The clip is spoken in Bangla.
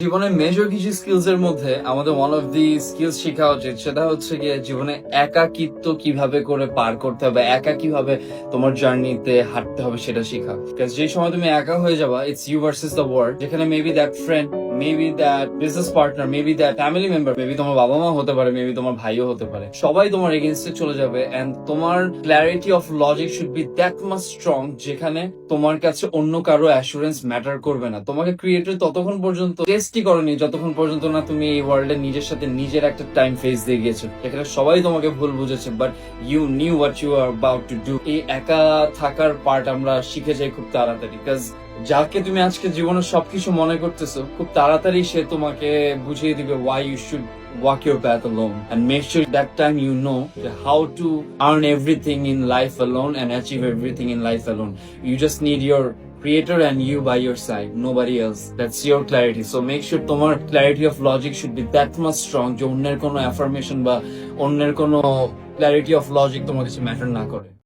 জীবনে মেজর কিছু স্কিলস এর মধ্যে আমাদের ওয়ান অফ দি স্কিলস শেখা উচিত, সেটা হচ্ছে গিয়ে জীবনে একাকিত্ব কিভাবে করে পার করতে হবে, একা কিভাবে তোমার জার্নিতে হাঁটতে হবে সেটা শেখা। Because যে সময় তুমি একা হয়ে যাবা, it's you versus the world, যেখানে maybe that friend, maybe that business partner, maybe that family member, maybe তোমার বাবা মা হতে পারে, মেবি তোমার ভাইও হতে পারে, সবাই তোমার এগেইনস্টে চলে যাবে। এন্ড তোমার clarity of logic should be that much strong, যেখানে তোমার কাছে অন্য কারো অ্যাসুরেন্স ম্যাটার করবে না। তোমাকে ক্রিয়েটর ততক্ষণ পর্যন্ত টেস্টই করনি যতক্ষণ পর্যন্ত না তুমি এই ওয়ার্ল্ডে নিজের সাথে নিজের একটা টাইম ফেস দিয়ে গিয়েছো, যেখানে সবাই তোমাকে ভুল বুঝেছে, but you knew what you are about to do. এই একা থাকার পার্ট আমরা শিখে যাই খুব তাড়াতাড়ি, বিকজ যাকে তুমি আজকে জীবনের সবকিছু মনে করতেছো, খুব তাড়াতাড়ি সে তোমাকে বুঝিয়ে দিবে why you should walk your path alone, and make sure that time you know how to earn everything in life alone and achieve everything in life alone. You just need your creator and you by your side, nobody else. That's your clarity. So make sure তোমার clarity of logic should be that much strong যে অন্যের কোনো affirmation বা অন্যের কোনো clarity of logic তোমার কাছে ম্যাটার না করে।